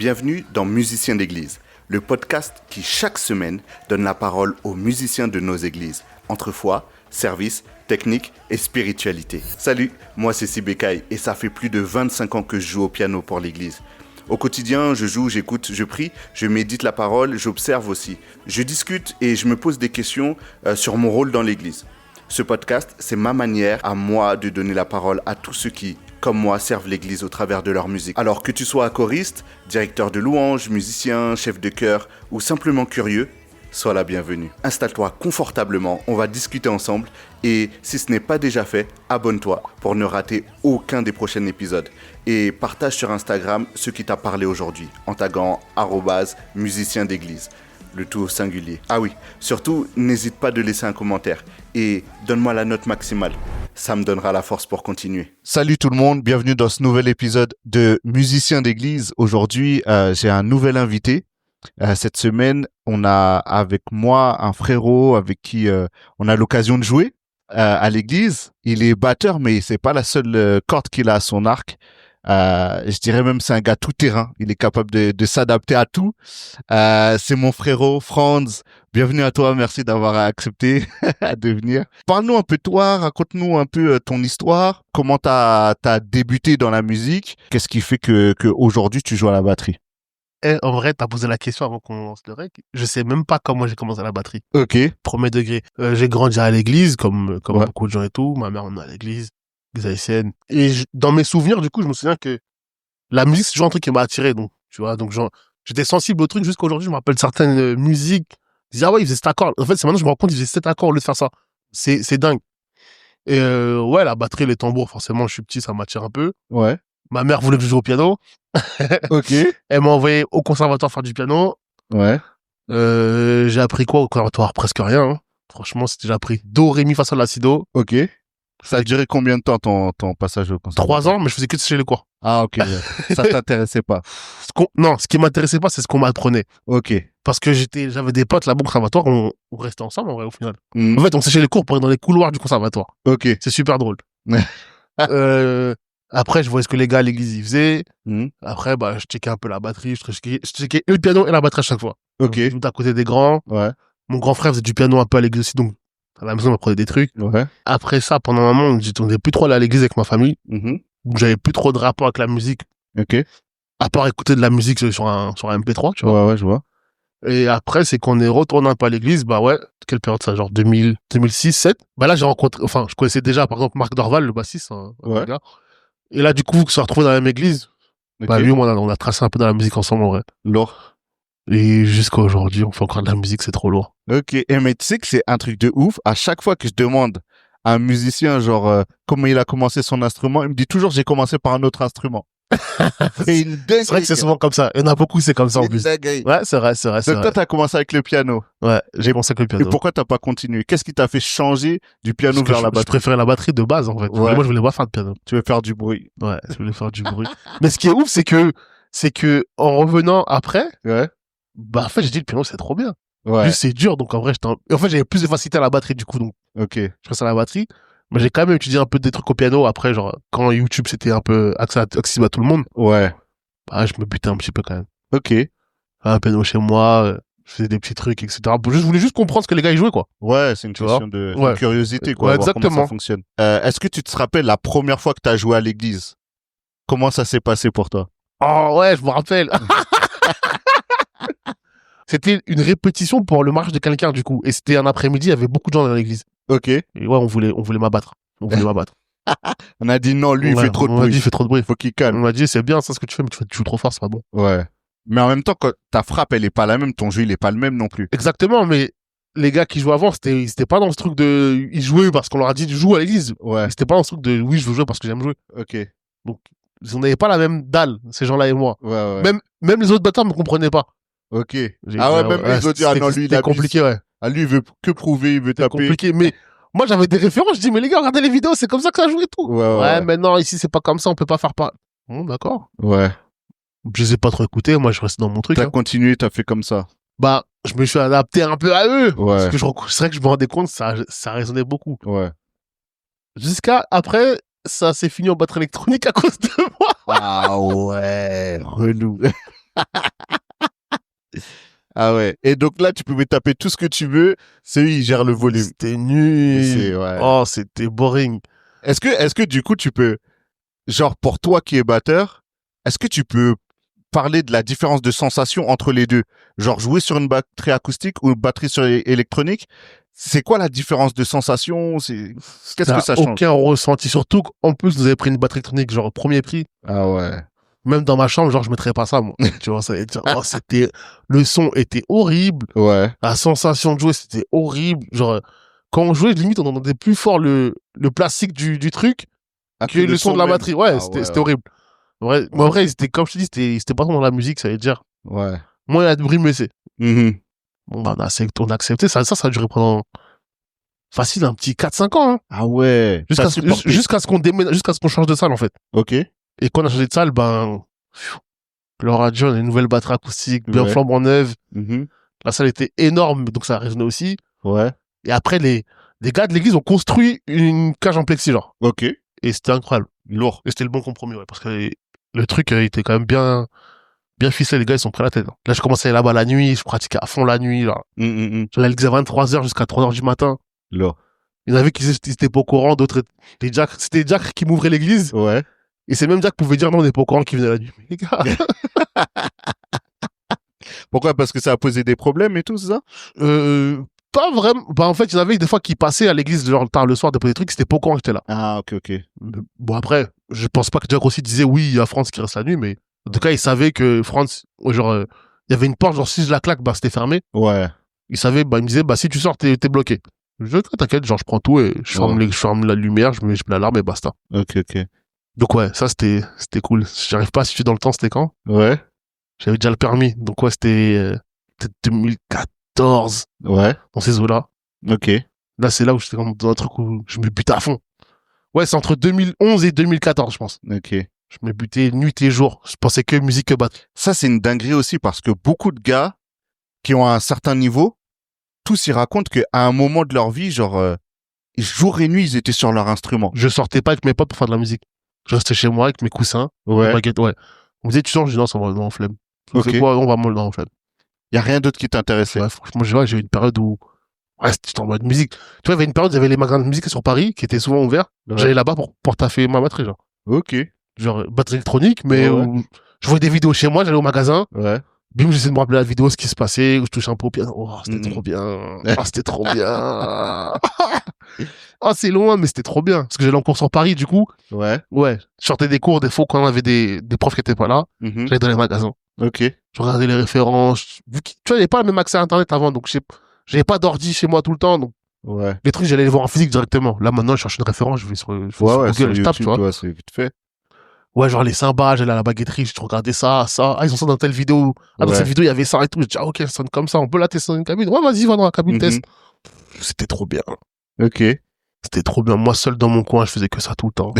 Bienvenue dans Musiciens d'église, le podcast qui chaque semaine donne la parole aux musiciens de nos églises, entre foi, service, technique et spiritualité. Salut, moi c'est Sibécaï et ça fait plus de 25 ans que je joue au piano pour l'église. Au quotidien, je joue, j'écoute, je prie, je médite la parole, j'observe aussi. Je discute et je me pose des questions sur mon rôle dans l'église. Ce podcast, c'est ma manière à moi de donner la parole à tous ceux qui, comme moi, servent l'église au travers de leur musique. Alors que tu sois choriste, directeur de louange, musicien, chef de chœur ou simplement curieux, sois la bienvenue. Installe-toi confortablement, on va discuter ensemble et si ce n'est pas déjà fait, abonne-toi pour ne rater aucun des prochains épisodes. Et partage sur Instagram ce qui t'a parlé aujourd'hui en taguant @musicien d'église. Le tout au singulier. Ah oui, surtout, n'hésite pas de laisser un commentaire et donne-moi la note maximale. Ça me donnera la force pour continuer. Salut tout le monde, bienvenue dans ce nouvel épisode de Musiciens d'église. Aujourd'hui, j'ai un nouvel invité. Cette semaine, on a avec moi un frérot avec qui on a l'occasion de jouer à l'église. Il est batteur, mais c'est pas la seule corde qu'il a à son arc. Je dirais même c'est un gars tout terrain. Il est capable de s'adapter à tout. C'est mon frérot Franz. Bienvenue à toi. Merci d'avoir accepté de venir. Parle-nous un peu de toi. Raconte-nous un peu ton histoire. Comment t'as débuté dans la musique. Qu'est-ce qui fait que aujourd'hui tu joues à la batterie? En vrai, t'as posé la question avant qu'on lance le rec. Je sais même pas comment j'ai commencé la batterie. Ok. Premier degré. J'ai grandi à l'église, comme Ouais. beaucoup de gens et tout. Ma mère en est à l'église, l'église haïtienne. Et dans mes souvenirs, du coup, je me souviens que la musique, c'est toujours un truc qui m'a attiré, donc, tu vois. Donc, genre, j'étais sensible au truc jusqu'à aujourd'hui. Je me rappelle certaines musiques. Je disais, ah ouais, il faisait cet accord. En fait, c'est maintenant que je me rends compte, il faisait cet accord au lieu de faire ça. C'est dingue. Et ouais, la batterie, les tambours, forcément, je suis petit, ça m'attire un peu. Ouais. Ma mère voulait que je joue au piano. Ok. Elle m'a envoyé au conservatoire faire du piano. Ouais. J'ai appris quoi au conservatoire? Presque rien. Hein. Franchement, j'ai appris do, ré, mi, fa, sol, la, si, do. Ok. Ça a duré combien de temps ton passage au conservatoire? 3 ans, mais je faisais que sécher les cours. Ah ok. Ouais. Ça t'intéressait pas? Non, ce qui m'intéressait pas, c'est ce qu'on m'apprenait. Ok. Parce que j'avais des potes là-bas au conservatoire, on restait ensemble en vrai au final. Mm. En fait, on séchait les cours pour aller dans les couloirs du conservatoire. Ok. C'est super drôle. Après, je voyais ce que les gars à l'église ils faisaient. Mm. Après, bah, je checkais un peu la batterie, je checkais le piano et la batterie à chaque fois. Ok. Donc, tout à côté des grands. Ouais. Mon grand frère faisait du piano un peu à l'église aussi, donc à la maison, on m'apprenait des trucs. Ouais. Après ça, pendant un moment, on n'était plus trop allé à l'église avec ma famille. Mm-hmm. Donc, j'avais plus trop de rapport avec la musique, Ok. à part écouter de la musique sur un MP3, tu vois. Ouais, je vois. Et après, c'est qu'on est retourné un peu à l'église, bah ouais, quelle période ça, genre 2006, 2007. Bah là, j'ai rencontré, enfin, je connaissais déjà, par exemple, Marc Dorval, le bassiste, un Ouais. gars. Et là, du coup, on s'est retrouvés dans la même église. Ok. Bah lui, on a tracé un peu dans la musique ensemble, en vrai. Lourd. Et jusqu'à aujourd'hui, on fait encore de la musique, c'est trop lourd. Ok. Et mais tu sais que c'est un truc de ouf. À chaque fois que je demande à un musicien, genre, comment il a commencé son instrument, il me dit toujours, j'ai commencé par un autre instrument. C'est une dinguerie. C'est vrai que c'est souvent comme ça. Il y en a beaucoup, c'est comme ça, en plus. Dinguerie. Ouais, c'est vrai. Donc toi, t'as commencé avec le piano. Ouais, j'ai commencé avec le Et piano. pourquoi t'as pas continué? Qu'est-ce qui t'a fait changer du piano Parce que vers la je batterie? préférais la batterie de base, en fait. Ouais. Moi, je voulais pas faire de piano. Tu veux faire du bruit. Ouais, je voulais faire du bruit. Mais ce qui est ouf, c'est que, en revenant après, Ouais. bah, en fait, j'ai dit, le piano, c'est trop bien. Ouais. Juste, c'est dur, donc en vrai, en fait, j'avais plus de facilité à la batterie, du coup, donc, Ok. je restais à la batterie. Mais j'ai quand même étudié un peu des trucs au piano. Après, genre, quand YouTube, c'était un peu accessible à tout le monde, Ouais. bah, je me butais un petit peu quand même. Ok. Un piano chez moi, je faisais des petits trucs, etc. Je voulais juste comprendre ce que les gars, ils jouaient, quoi. Ouais, c'est une Tu vois? question de Ouais. curiosité, quoi. Ouais, voir comment exactement. ça fonctionne. Est-ce que tu te rappelles la première fois que t'as joué à l'église? Comment ça s'est passé pour toi? Oh, ouais, je me rappelle. C'était une répétition pour le mariage de quelqu'un, du coup. Et c'était un après-midi, il y avait beaucoup de gens dans l'église. Ok. Et ouais, on voulait m'abattre. On a dit non, lui, il Ouais, fait trop de on m'a bruit. dit, il fait trop de bruit. Faut qu'il On calme. m'a dit, c'est bien ça ce que tu fais, mais tu joues trop fort, c'est pas bon. Ouais. Mais en même temps, quand ta frappe, elle est pas la même, ton jeu, il est pas le même non plus. Exactement, mais les gars qui jouaient avant, c'était pas dans ce truc de, ils jouaient parce qu'on leur a dit, joue à l'église. Ouais. C'était pas dans ce truc de, oui, je veux jouer parce que j'aime jouer. Ok. Donc, on n'avait pas la même dalle, ces gens-là et moi. Ouais. Même les autres batteurs me comprenaient pas. Ok. J'ai Ah ouais, dit, même ils ont dit, ah non, lui, il c'était abuse. compliqué, ouais. Ah, lui, il veut que prouver, il veut C'était taper. compliqué, mais moi, j'avais des références. Je dis, mais les gars, regardez les vidéos, c'est comme ça que ça joue et tout. Ouais. Mais non, ici, c'est pas comme ça, on peut pas faire pas. Bon, d'accord. Ouais. Je les ai pas trop écoutés, moi, je restais dans mon truc. T'as Hein. continué, t'as fait comme ça. Bah, je me suis adapté un peu à eux. Ouais. Parce que c'est vrai que je me rendais compte, ça résonnait beaucoup. Ouais. Jusqu'à, après, ça s'est fini en batterie électronique à cause de moi. Ah ouais, relou. Ah ouais. Et donc là, tu pouvais taper tout ce que tu veux. C'est eux, ils gèrent le volume. C'était nul. Ouais. Oh, c'était boring. Est-ce que du coup, tu peux, genre, pour toi qui es batteur, est-ce que tu peux parler de la différence de sensation entre les deux? Genre, jouer sur une batterie acoustique ou une batterie électronique? C'est quoi la différence de sensation? Qu'est-ce que ça change? Aucun ressenti. Surtout qu'en plus, vous avez pris une batterie électronique, genre, premier prix. Ah ouais. Même dans ma chambre, genre, je mettrais pas ça, moi. Tu vois, ça veut dire, oh, le son était horrible. Ouais. La sensation de jouer, c'était horrible. Genre, quand on jouait, limite, on entendait plus fort le plastique du truc que le son de la même. batterie. Ouais, Ah c'était horrible. Ouais, mais en vrai, c'était, comme je te dis, c'était pas dans la musique, ça veut dire. Ouais. Moins il y a de bruit, mieux c'est. Mhm. Bon, bah, on a accepté. Ça a duré pendant, facile, un petit 4-5 ans, hein. Ah ouais. Jusqu'à ce qu'on déménage, jusqu'à ce qu'on change de salle, en fait. Ok. Et quand on a changé de salle, ben, Laura John, une nouvelle batterie acoustique, bien Ouais. flambant neuve. Mhm. La salle était énorme, donc ça résonnait aussi. Ouais. Et après, les gars de l'église ont construit une cage en plexi, genre. Ok. Et c'était incroyable. Lourd. Et c'était le bon compromis, ouais, parce que le truc était quand même bien ficelé. Les gars, ils sont pris la tête, hein. Là, je commençais à aller là-bas la nuit, je pratiquais à fond la nuit, là. J'allais à l'église à 23h jusqu'à 3h du matin. Lourd. Il y en avait qui étaient pas au courant, d'autres, c'était Jack qui m'ouvrait l'église. Ouais. Et c'est même Jack qui pouvait dire non, on n'est pas au courant qui venait la nuit. Mais les gars. Pourquoi? Parce que ça a posé des problèmes et tout, c'est ça? Pas vraiment. Bah, en fait, il y en avait des fois qui passaient à l'église, genre, tard le soir, déposer des trucs, c'était pas au courant que j'étais là. Ah, ok, ok. Bon, après, je pense pas que Jack aussi disait oui, il y a France qui reste la nuit, mais en tout cas, il savait que France, genre, il y avait une porte, genre, si je la claque, bah, c'était fermé. Ouais. Il savait, bah, il me disait, bah, si tu sors, t'es bloqué. Je dis, ok, t'inquiète, genre, je prends tout et je ferme la lumière, je mets l'alarme et basta. Ok, ok. Donc, ouais, ça, c'était cool. J'arrive pas à situer dans le temps, c'était quand? Ouais. J'avais déjà le permis. Donc, ouais, c'était peut-être 2014, Ouais. dans ces eaux-là. Ok. Là, c'est là où j'étais dans un truc où je me butais à fond. Ouais, c'est entre 2011 et 2014, je pense. Ok. Je me butais nuit et jour. Je pensais que musique que battre. Ça, c'est une dinguerie aussi parce que beaucoup de gars qui ont un certain niveau, tous ils racontent qu'à un moment de leur vie, genre, jour et nuit, ils étaient sur leur instrument. Je sortais pas avec mes potes pour faire de la musique. Je restais chez moi avec mes coussins. Ouais. Mes baguettes, ouais. On me disait, tu sors? Je dis non, ça va, non, flemme. Ok. C'est quoi? On va mal, non, flemme. Y a rien d'autre qui t'intéressait. Ouais, franchement, j'ai eu une période où, ouais, c'était en mode musique. Tu vois, il y avait une période où il y avait les magasins de musique sur Paris qui étaient souvent ouverts. Ouais. J'allais là-bas pour taffer ma batterie, genre. Ok. Genre, batterie électronique, mais Ouais. où je voyais des vidéos chez moi, j'allais au magasin. Ouais. Bim, j'essaie de me rappeler la vidéo, ce qui se passait, où je touchais un peu au piano. Oh, c'était Mhm. trop bien. Oh, c'était trop bien. Oh, c'est loin, mais c'était trop bien. Parce que j'allais en cours sur Paris, du coup. Ouais. Ouais. Je sortais des cours, des fois, quand on avait des profs qui étaient pas là. Mhm. J'allais dans les magasins. Ok. Je regardais les références. Tu vois, il n'y avait pas le même accès à Internet avant, donc j'avais pas d'ordi chez moi tout le temps, donc Ouais. les trucs, j'allais les voir en physique directement. Là, maintenant, je cherche une référence, je vais sur Ouais, Google, sur je tape, tu YouTube, vois. ouais, c'est vite fait. Ouais, genre les cymbales, j'allais à la baguetterie, je regardais ça. Ah, ils ont ça dans telle vidéo. Ah, dans Ouais. cette vidéo, il y avait ça et tout. Je dis, ah, ok, ça sonne comme ça. On peut la tester dans une cabine. Ouais, vas-y, va dans la cabine, Mhm. test. C'était trop bien. Ok. C'était trop bien. Moi, seul dans mon coin, je faisais que ça tout le temps.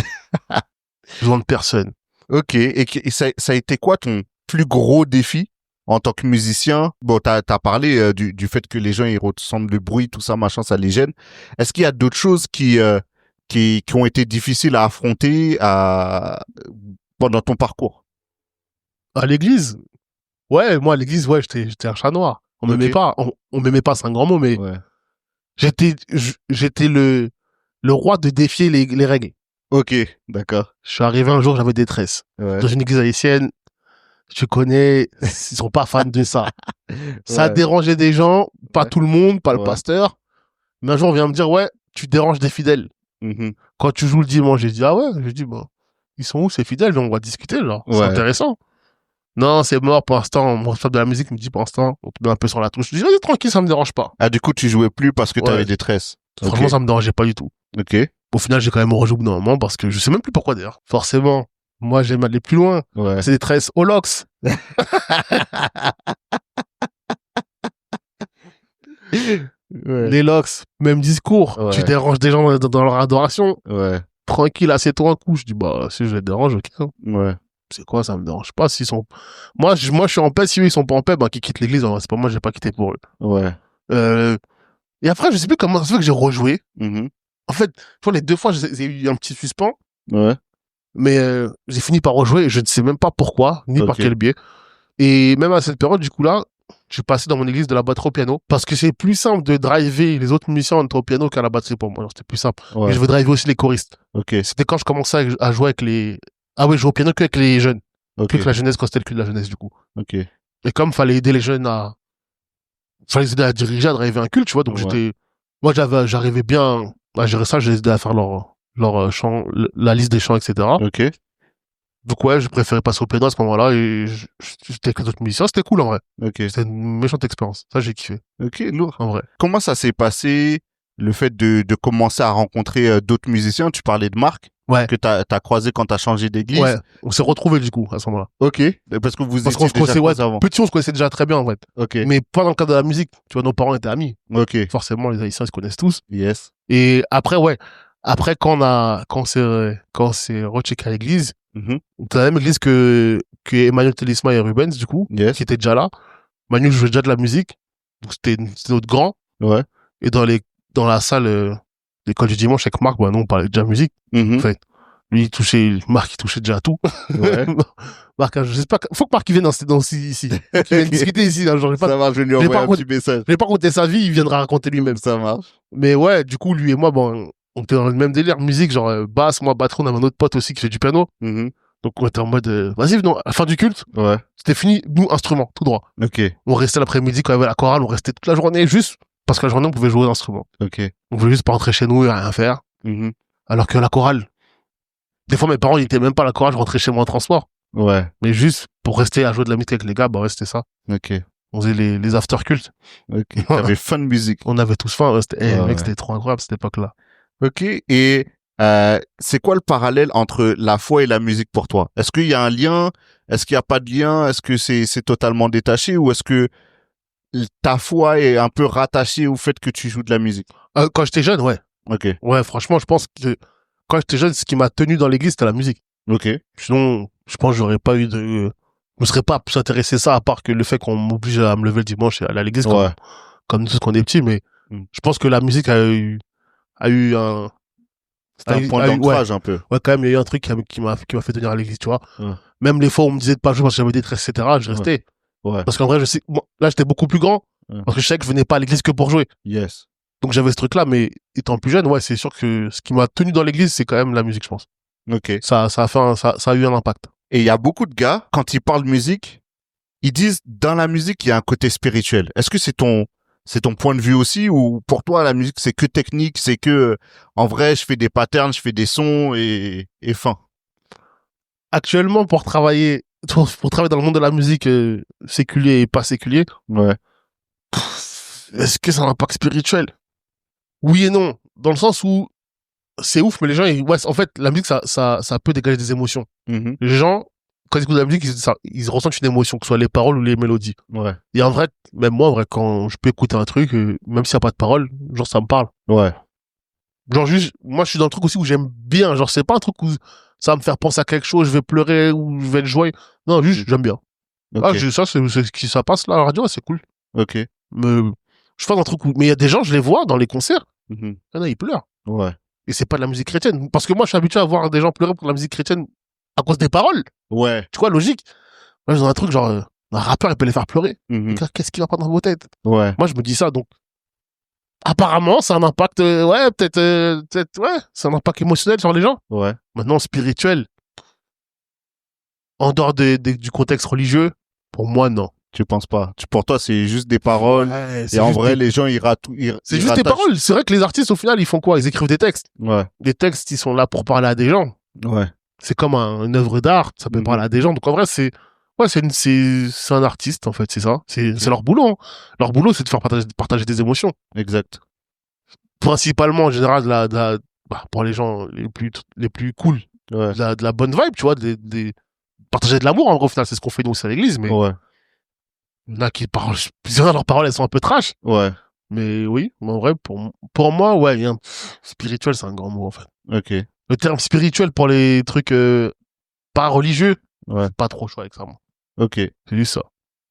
Besoin de personne. Ok. Et ça a été quoi ton plus gros défi en tant que musicien? Bon, t'as parlé du fait que les gens ils ressentent le bruit, tout ça, machin, ça les gêne. Est-ce qu'il y a d'autres choses qui ont été difficiles à affronter pendant ton parcours? À l'église? Ouais, moi, à l'église, ouais, j'étais un chat noir. On m'aimait Ok. pas. On m'aimait pas, c'est un grand mot, mais Ouais. j'étais le roi de défier les règles. Ok. D'accord. Je suis arrivé un jour, j'avais des tresses. Ouais. Dans une église haïtienne, tu connais, ils sont pas fans de ça. Ça Ouais. dérangeait des gens, pas Ouais. tout le monde, pas le Ouais. pasteur. Mais un jour, on vient me dire, ouais, tu déranges des fidèles. Mhm. Quand tu joues le dimanche, j'ai dit, ah ouais? J'ai dit, bon, ils sont où ces fidèles? On va discuter, genre. C'est Ouais. intéressant. Non, c'est mort pour l'instant. Mon responsable de la musique me dit, pour l'instant, on te met un peu sur la touche. Je dis, vas-y, tranquille, ça me dérange pas. Ah, du coup, tu jouais plus parce que Ouais. t'avais des tresses. Franchement, Ok. ça me dérangeait pas du tout. Ok. Au final, j'ai quand même rejoué au bout d'un moment parce que je sais même plus pourquoi d'ailleurs. Forcément. Moi, j'aime aller plus loin. Ouais. C'est des tresses Holox. Ouais. Les Lox, même discours. Ouais. Tu déranges des gens dans leur adoration. Ouais. Tranquille, assieds-toi un coup. Je dis, bah, si je les dérange, ok. Ouais. C'est quoi, ça me dérange pas s'ils sont. Moi, je suis en paix. Si eux, ils sont pas en paix, ben, qu'ils quittent l'église. C'est pas moi, j'ai pas quitté pour eux. Ouais. Et après, je sais plus comment ça se fait que j'ai rejoué. Mhm. En fait, pour les deux fois, j'ai eu un petit suspens. Ouais. Mais j'ai fini par rejouer et je ne sais même pas pourquoi, ni par Ok. quel biais. Et même à cette période, du coup, là, je suis passé dans mon église de la batterie au piano parce que c'est plus simple de driver les autres musiciens entre au piano qu'à la batterie pour moi. Alors, c'était plus simple. Ouais. Et je veux driver aussi les choristes. Ok. C'était quand je commençais à jouer avec les... Ah ouais, je jouais au piano qu'avec les jeunes. Ok. Plus que la jeunesse, quand c'était le cul de la jeunesse, du coup. Ok. Et comme fallait aider les jeunes fallait les aider à diriger, à driver un culte, tu vois. Donc Ouais. moi, j'arrivais bien à gérer ça. J'ai aidé à faire leur chant, la liste des chants, etc. Ok. Donc ouais, je préférais passer au piano à ce moment-là et j'étais avec d'autres musiciens. C'était cool, en vrai. Ok. C'était une méchante expérience. Ça, j'ai kiffé, Ok, lourd. en vrai. Comment ça s'est passé, le fait de commencer à rencontrer d'autres musiciens? Tu parlais de Marc, Ouais. que t'as croisé quand t'as changé d'église. Ouais. On s'est retrouvés, du coup, à ce moment-là. Ok. Parce que vous Parce qu'on étiez se déjà connaissait, ouais, croisés avant. petit, on se connaissait déjà très bien, en fait. Ok. Mais pas dans le cadre de la musique. Tu vois, nos parents étaient amis. Ok. Forcément, les Haïtiens, ils se connaissent tous. Yes. Et après, ouais. Après, quand on s'est rechecké à l'église, Mhm. c'est la même église que Emmanuel Télisma et Rubens, du coup, Yes. qui étaient déjà là. Manu jouait déjà de la musique. Donc, c'était notre grand. Ouais. Et dans la salle, l'école du dimanche avec Marc, bah, nous, on parlait déjà musique. Mhm. En fait, Marc, il touchait déjà à tout. Ouais. Marc, j'espère faut que Marc, il vienne ici. Faut qu'il vienne discuter ici, hein, genre, Ça marche, je vais lui envoyer un petit message. je vais pas raconter sa vie, il viendra raconter lui-même. Ça marche. Mais ouais, du coup, lui et moi, bon, on était dans le même délire, musique, genre, basse, moi, batterie, on avait un autre pote aussi qui fait du piano. Mhm. Donc, on était en mode, vas-y, venons, à la fin du culte, Ouais. c'était fini, nous, instrument, tout droit. Ok. On restait l'après-midi quand il y avait la chorale, on restait toute la journée, juste, parce que la journée, on pouvait jouer aux instruments. Ok. On voulait juste pas rentrer chez nous et rien faire. Mhm. Alors que la chorale, des fois, mes parents, ils étaient même pas à la chorale, je rentrais chez moi en transport. Ouais. Mais juste, pour rester à jouer de la musique avec les gars, bah ouais, c'était ça. Ok. On faisait les after-cultes. Ok. T'avais fun de musique. On avait tous faim, ouais, Ouais, mec, ouais. c'était trop incroyable, cette époque-là. Ok. Et c'est quoi le parallèle entre la foi et la musique pour toi? Est-ce qu'il y a un lien? Est-ce qu'il n'y a pas de lien? Est-ce que c'est totalement détaché? Ou est-ce que ta foi est un peu rattachée au fait que tu joues de la musique? Quand j'étais jeune, ouais. Ok. Ouais, franchement, je pense que quand j'étais jeune, ce qui m'a tenu dans l'église, c'était la musique. Ok. Sinon, je pense que j'aurais pas eu de... Je me serais pas plus intéressé à ça, à part que le fait qu'on m'oblige à me lever le dimanche et aller à l'église, Ouais. comme tous quand on est petit, mais Mm. je pense que la musique a eu un... C'était un point d'ancrage un peu. Ouais, quand même, il y a eu un truc qui m'a fait tenir à l'église, tu vois. Ouais. Même les fois où on me disait de pas jouer parce que j'avais des tresses, etc., je restais. Ouais. Parce qu'en vrai, je sais, moi, là, j'étais beaucoup plus grand. Ouais. Parce que je savais que je venais pas à l'église que pour jouer. Yes. Donc j'avais ce truc-là, mais étant plus jeune, ouais, c'est sûr que ce qui m'a tenu dans l'église, c'est quand même la musique, je pense. Ok. Ça a eu un impact. Et il y a beaucoup de gars, quand ils parlent musique, ils disent, dans la musique, il y a un côté spirituel. Est-ce que c'est ton point de vue aussi, ou pour toi, la musique, c'est que technique, c'est que, en vrai, je fais des patterns, je fais des sons et fin. Actuellement, pour travailler dans le monde de la musique, séculier et pas séculier, Ouais. est-ce que ça a un impact spirituel? Oui et non. Dans le sens où c'est ouf, mais les gens, ouais, en fait, la musique, ça peut dégager des émotions. Mhm. Les gens, quand ils écoutent de la musique, ils ressentent une émotion, que ce soit les paroles ou les mélodies. Ouais. Et en vrai, même moi, en vrai, quand je peux écouter un truc, même s'il n'y a pas de paroles, genre, ça me parle. Ouais. Genre, juste, moi, je suis dans le truc aussi où j'aime bien. Genre, c'est pas un truc où ça va me faire penser à quelque chose, je vais pleurer ou je vais être joyeux. Non, juste, j'aime bien. Ok. Ah, ça, ça passe là à la radio, c'est cool. Ok. Mais, je fais un truc où, mais il y a des gens, je les vois dans les concerts, Mhm. il y en a, ils pleurent. Ouais. Et c'est pas de la musique chrétienne. Parce que moi, je suis habitué à voir des gens pleurer pour de la musique chrétienne à cause des paroles. Ouais. Tu vois, logique. Moi, j'ai un truc genre, un rappeur, il peut les faire pleurer. Mhm. Qu'est-ce qui va pas dans vos têtes? Ouais. Moi, je me dis ça, donc. Apparemment, c'est un impact, ouais, peut-être, ouais, c'est un impact émotionnel sur les gens. Ouais. Maintenant, spirituel, en dehors du contexte religieux, pour moi, non. Tu penses pas. Pour toi, c'est juste des paroles. Ouais, Et en vrai, les gens, ils c'est juste des paroles. C'est vrai que les artistes, au final, ils font quoi? Ils écrivent des textes. Ouais. Les textes, ils sont là pour parler à des gens. Ouais. C'est comme une œuvre d'art, ça peut Mhm. parler à des gens. Donc en vrai, c'est un artiste, en fait, c'est ça. C'est leur boulot. Hein. Leur boulot, c'est de faire partager des émotions. Exact. Principalement, en général, pour les gens les plus cool, Ouais. de la bonne vibe, tu vois, partager de l'amour, en vrai, au final, c'est ce qu'on fait nous aussi à l'église, mais Ouais. il y en a qui parlent, plusieurs de leurs paroles, elles sont un peu trash. Ouais. Mais oui, en vrai, pour moi, ouais, spirituel, c'est un grand mot, en fait. Ok. Le terme spirituel pour les trucs pas religieux, Ouais. pas trop chaud avec ça, moi. Ok. C'est juste ça.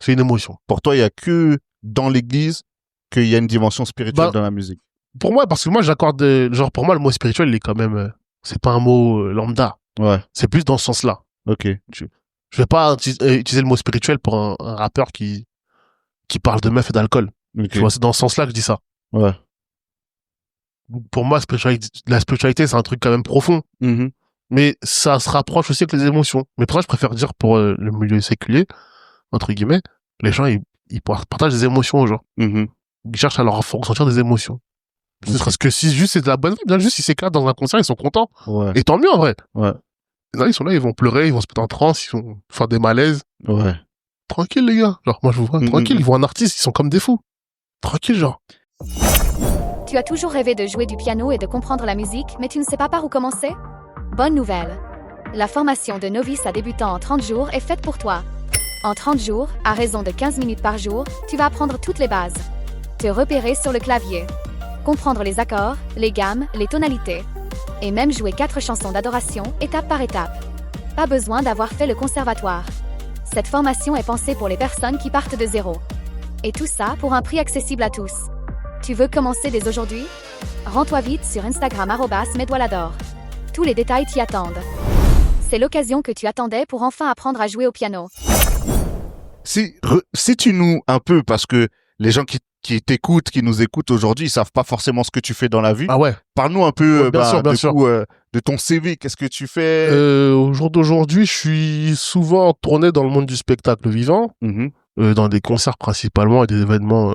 C'est une émotion. Pour toi, il y a que dans l'église qu'il y a une dimension spirituelle dans la musique. Pour moi, parce que moi, j'accorde, genre, pour moi, le mot spirituel, il est quand même, c'est pas un mot lambda. Ouais. C'est plus dans ce sens-là. Ok. Je vais pas utiliser le mot spirituel pour un rappeur qui parle de meufs et d'alcool. Ok. Tu vois, c'est dans ce sens-là que je dis ça. Ouais. Pour moi, la spiritualité, c'est un truc quand même profond. Mhm. Mais ça se rapproche aussi avec les émotions. Mais pour ça, je préfère dire pour le milieu séculier, entre guillemets, les gens, ils partagent des émotions aux gens. Mhm. Ils cherchent à leur faire ressentir des émotions. Ne serait-ce que si juste c'est de la bonne vibe, juste si c'est clair dans un concert, ils sont contents. Ouais. Et tant mieux, en vrai. Ouais. Là, ils sont là, ils vont pleurer, ils vont se mettre en transe, ils vont faire des malaises. Ouais. Tranquille, les gars. Genre, moi, je vous vois, tranquille, ils voient un artiste, ils sont comme des fous. Tranquille, genre. Tu as toujours rêvé de jouer du piano et de comprendre la musique, mais tu ne sais pas par où commencer? Bonne nouvelle. La formation de novice à débutant en 30 jours est faite pour toi. En 30 jours, à raison de 15 minutes par jour, tu vas apprendre toutes les bases. Te repérer sur le clavier. Comprendre les accords, les gammes, les tonalités. Et même jouer 4 chansons d'adoration, étape par étape. Pas besoin d'avoir fait le conservatoire. Cette formation est pensée pour les personnes qui partent de zéro. Et tout ça pour un prix accessible à tous. Tu veux commencer dès aujourd'hui? Rends-toi vite sur Instagram @medwalador. Tous les détails t'y attendent. C'est l'occasion que tu attendais pour enfin apprendre à jouer au piano. Sais-tu-nous un peu, parce que les gens qui t'écoutent, qui nous écoutent aujourd'hui, ils savent pas forcément ce que tu fais dans la vie. Ah ouais. Parle-nous un peu Ouais, bien sûr. de ton CV, qu'est-ce que tu fais? Au jour d'aujourd'hui, je suis souvent tourné dans le monde du spectacle vivant, Mhm. dans des concerts principalement et des événements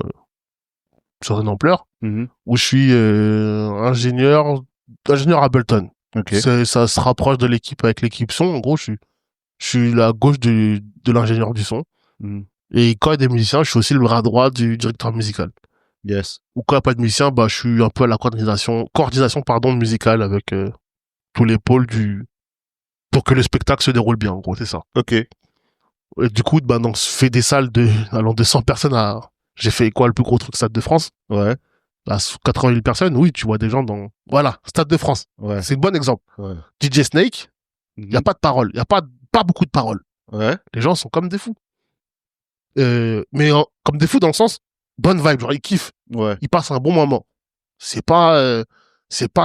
sur une ampleur, Mhm. où je suis ingénieur Ableton. Ok. Ça se rapproche de l'équipe son. En gros, je suis la gauche de l'ingénieur du son. Mhm. Et quand il y a des musiciens, je suis aussi le bras droit du directeur musical. Yes. Ou quand il n'y a pas de musicien, bah, je suis un peu à la coordination musicale avec tous les pôles pour que le spectacle se déroule bien, en gros, c'est ça. Ok. Et du coup, bah, donc, je fais des salles allant de 100 personnes j'ai fait quoi, le plus gros truc, Stade de France? Ouais. À 80 000 personnes, oui, tu vois des gens voilà, Stade de France. Ouais. C'est un bon exemple. Ouais. DJ Snake, il y a pas de parole. Il y a pas beaucoup de paroles. Ouais. Les gens sont comme des fous. Mais comme des fous dans le sens, bonne vibe, genre ils kiffent. Ouais. Ils passent un bon moment. C'est pas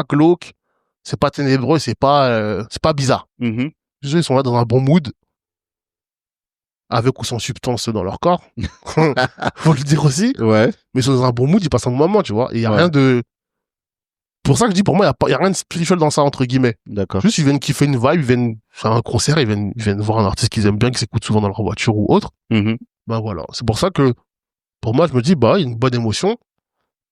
glauque, c'est pas ténébreux, c'est pas bizarre. Mhm. Ils sont là dans un bon mood, avec ou sans substance dans leur corps. Faut le dire aussi. Ouais. Mais ils sont dans un bon mood, ils passent un bon moment, tu vois. Et il y a Ouais. rien de... Pour ça que je dis, pour moi, il y a rien de spirituel dans ça, entre guillemets. D'accord. Juste, ils viennent kiffer une vibe, ils viennent faire un concert, ils viennent voir un artiste qu'ils aiment bien, qu'ils écoutent souvent dans leur voiture ou autre. Mhm. Ben voilà. C'est pour ça que, pour moi, je me dis, bah, il y a une bonne émotion.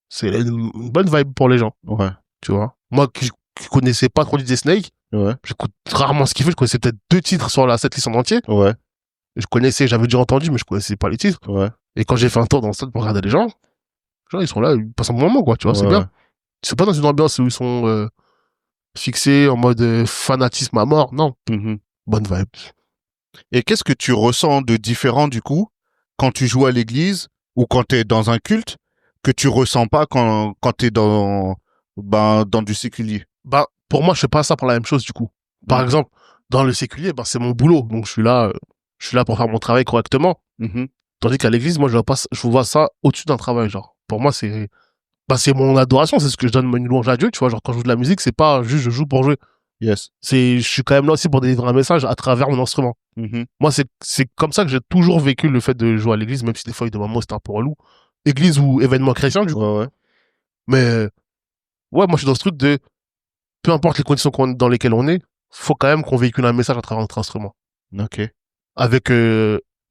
C'est une bonne vibe pour les gens. Ouais. Tu vois. Moi, qui connaissais pas trop DJ Snake, Ouais. j'écoute rarement ce qu'il fait. Je connaissais peut-être 2 titres sur la setlist en entier. Ouais. J'avais déjà entendu, mais je connaissais pas les titres. Ouais. Et quand j'ai fait un tour dans le stade pour regarder les gens, ils sont là, ils passent un bon moment, quoi, tu vois, c'est Ouais. bien. Ils sont pas dans une ambiance où ils sont fixés en mode fanatisme à mort, non. Mhm. Bonne vibe. Et qu'est-ce que tu ressens de différent, du coup, quand tu joues à l'église ou quand tu es dans un culte, que tu ressens pas quand tu es dans du séculier? Bah, pour moi, je fais pas ça pour la même chose, du coup. Par exemple, dans le séculier, bah, c'est mon boulot, donc je suis là pour faire mon travail correctement. Mhm. Tandis qu'à l'église, moi, je vois ça au-dessus d'un travail, genre. Pour moi, c'est mon adoration, c'est ce que je donne une louange à Dieu, tu vois. Genre, quand je joue de la musique, c'est pas juste je joue pour jouer. Yes. Je suis quand même là aussi pour délivrer un message à travers mon instrument. Mhm. Moi, c'est comme ça que j'ai toujours vécu le fait de jouer à l'église, même si des fois, il y a des moments où c'était un peu relou. Église ou événement chrétien, du coup. Ouais, ouais. Mais, ouais, moi, je suis dans ce truc de, peu importe les conditions dans lesquelles on est, faut quand même qu'on véhicule un message à travers notre instrument. Ok. Avec,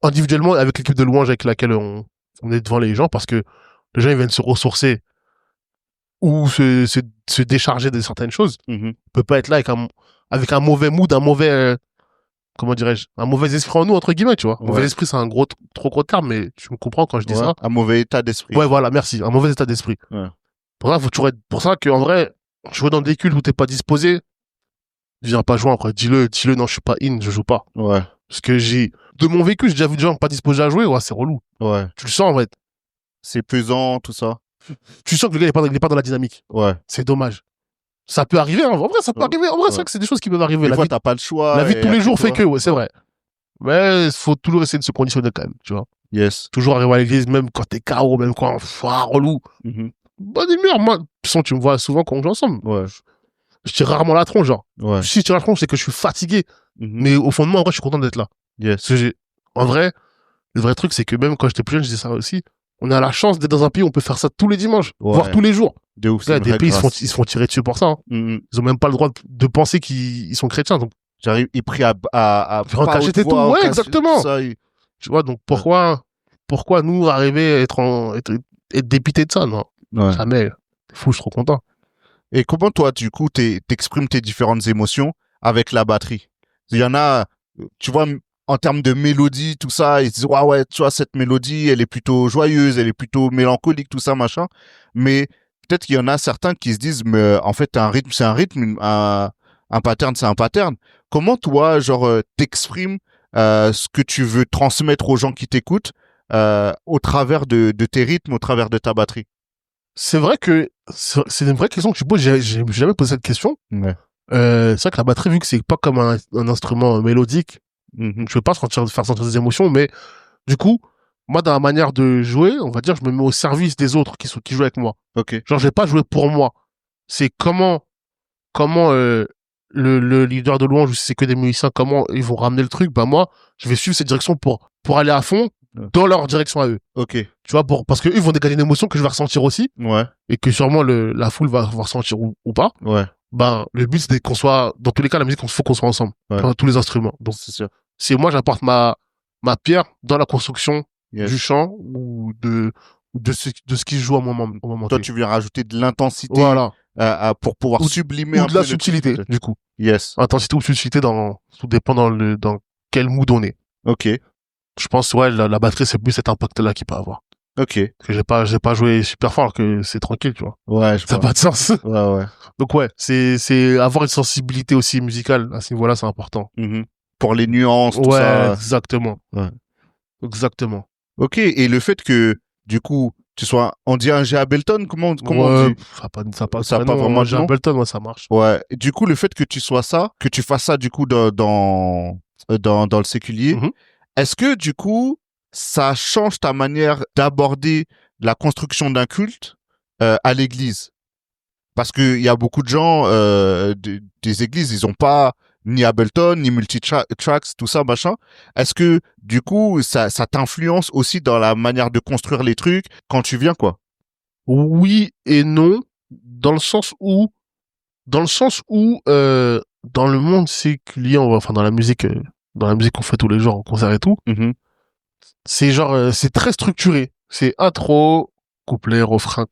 individuellement, avec l'équipe de louange avec laquelle on est devant les gens, parce que les gens, ils viennent se ressourcer ou se décharger de certaines choses. Mhm. On peut pas être là avec un mauvais mood, un mauvais, comment dirais-je, un mauvais esprit en nous, entre guillemets, tu vois. Ouais. Mauvais esprit, c'est un trop gros terme, mais tu me comprends quand je dis Ouais. ça. Un mauvais état d'esprit. Ouais, voilà, merci. Un mauvais état d'esprit. Ouais. Pour ça qu'en vrai, jouer dans des cultes où t'es pas disposé, viens pas jouer, après, dis-le, non, je suis pas je joue pas. Ouais. Parce que de mon vécu, j'ai déjà vu des gens pas disposés à jouer, ouais, c'est relou. Ouais. Tu le sens, en fait. C'est pesant, tout ça. Tu sens que le gars, il est pas dans la dynamique. Ouais. C'est dommage. Ça peut arriver, hein. En vrai, ça peut arriver. En vrai, c'est vrai que c'est des choses qui peuvent arriver. Des fois, t'as pas le choix. La vie de tous les jours fait que, ouais, c'est Ouais. vrai. Mais il faut toujours essayer de se conditionner quand même, tu vois. Yes. Toujours arriver à l'église, même quand t'es KO, même quand, relou. Mhm. Bonne humeur, moi. De toute façon, tu me vois souvent quand on joue ensemble. Ouais. Je tire rarement la tronche, genre. Ouais. Si je tire la tronche, c'est que je suis fatigué. Mhm. Mais au fond de moi, en vrai, je suis content d'être là. Yes. Parce que en vrai, le vrai truc, c'est que même quand j'étais plus jeune, je disais ça aussi. On a la chance d'être dans un pays où on peut faire ça tous les dimanches, Ouais. voire tous les jours. De ouf, c'est Là, une des vraie pays, grâce. ils se font tirer dessus pour ça. Hein. Ils ont même pas le droit de penser qu'ils sont chrétiens. Donc, J'arrive, il prie à en pas cachette haute et tout. voix, en Ouais, cachette, exactement. tout ça, tu vois, donc pourquoi nous arriver à être dépités de ça, non? Ouais. Jamais. Fou, je suis trop content. Et comment toi, du coup, t'exprimes tes différentes émotions avec la batterie? Il y en a, tu vois, en termes de mélodie, tout ça, ils se disent, ouais, tu vois, cette mélodie, elle est plutôt joyeuse, elle est plutôt mélancolique, tout ça, machin. Mais peut-être qu'il y en a certains qui se disent, mais en fait, un rythme, c'est un rythme, un pattern, c'est un pattern. Comment toi, genre, t'exprimes ce que tu veux transmettre aux gens qui t'écoutent au travers de tes rythmes, au travers de ta batterie? C'est vrai que c'est une vraie question que tu poses. J'ai jamais posé cette question. Ouais. C'est vrai que la batterie, vu que c'est pas comme un instrument mélodique, Mhm. je peux pas faire sentir des émotions, mais du coup, moi, dans la manière de jouer, on va dire, je me mets au service des autres qui jouent avec moi. Ok. Genre, je vais pas jouer pour moi. C'est comment le leader de louange, ou si c'est que des musiciens, comment ils vont ramener le truc. Bah moi, je vais suivre cette direction pour aller à fond dans leur direction à eux. Ok. Tu vois, parce que eux vont dégager une émotion que je vais ressentir aussi, Ouais. et que sûrement la foule va ressentir ou pas. Ouais. Ben, le but, c'est qu'on soit, dans tous les cas, la musique, il faut qu'on soit ensemble. Ouais. Dans tous les instruments. Donc, C'est sûr. c'est moi, j'apporte ma pierre dans la construction Yes. du chant ou de ce qui se joue au moment Toi, T. tu viens rajouter de l'intensité Voilà. pour pouvoir Ou- sublimer Ou un de peu la le subtilité, truc. du coup. Yes. Intensité ou subtilité tout dépend dans quel mood on est. Ok. Je pense, ouais, la batterie, c'est plus cet impact-là qu'il peut avoir. Ok. Parce que j'ai pas joué super fort, que c'est tranquille, tu vois. Ouais, je Ça n'a vois. pas de sens. Ouais, ouais. Donc ouais, c'est avoir une sensibilité aussi musicale à ce niveau-là, c'est important. Mhm. Pour les nuances, tout Ouais, ça. exactement. Ouais. Exactement. Ok. Et le fait que, du coup, tu sois, on dit un G Ableton, comment on Ouais, dit? ça a pas Ça a pas vraiment de J'ai nom? Ableton, ouais, ça marche. Ouais. Et du coup, le fait que tu sois ça, que tu fasses ça, du coup, dans le séculier, Mhm. est-ce que, du coup, ça change ta manière d'aborder la construction d'un culte à l'église? Parce qu'il y a beaucoup de gens des églises, ils ont pas ni Ableton, ni multitracks, tout ça, machin. Est-ce que, du coup, ça t'influence aussi dans la manière de construire les trucs quand tu viens, quoi? Oui et non, dans le sens où, dans le monde séculier, enfin, dans la musique qu'on fait tous les jours, en concert et tout, Mhm. c'est genre, c'est très structuré. C'est intro, couplet, refrain,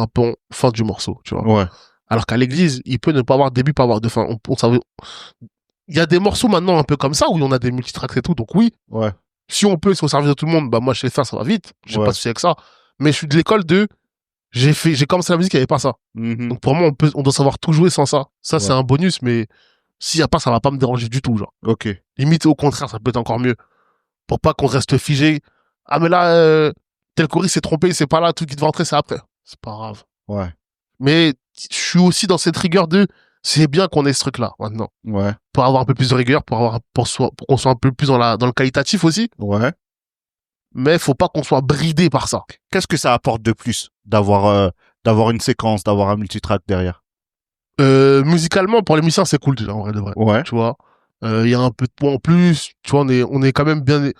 pont, fin du morceau, tu vois. Ouais. Alors qu'à l'église, il peut ne pas avoir de début, pas avoir de fin. Il y a des morceaux maintenant un peu comme ça où on a des multitracks et tout. Donc oui, Ouais. si on peut, c'est au service de tout le monde. Bah moi, je sais faire, ça va vite. J'ai Ouais. pas de souci avec ça. Mais je suis de l'école j'ai commencé la musique, il n'y avait pas ça. Mhm. Donc pour moi, on doit savoir tout jouer sans ça. Ça, c'est Ouais. un bonus, mais s'il y a pas, ça va pas me déranger du tout, genre. Ok. Limite, au contraire, ça peut être encore mieux. Pour pas qu'on reste figé. Ah, mais là, tel choriste s'est trompé, c'est pas là, tout qui devait entrer, c'est après. C'est pas grave. Ouais. Mais je suis aussi dans cette rigueur c'est bien qu'on ait ce truc-là, maintenant. Ouais. Pour avoir un peu plus de rigueur, pour qu'on soit un peu plus dans le qualitatif aussi. Ouais. Mais faut pas qu'on soit bridé par ça. Qu'est-ce que ça apporte de plus d'avoir une séquence, d'avoir un multitrack derrière? Musicalement, pour les musiciens, c'est cool déjà, en vrai de vrai. Ouais. Tu vois. Il y a un peu de points en plus. Tu vois, on est quand même bien,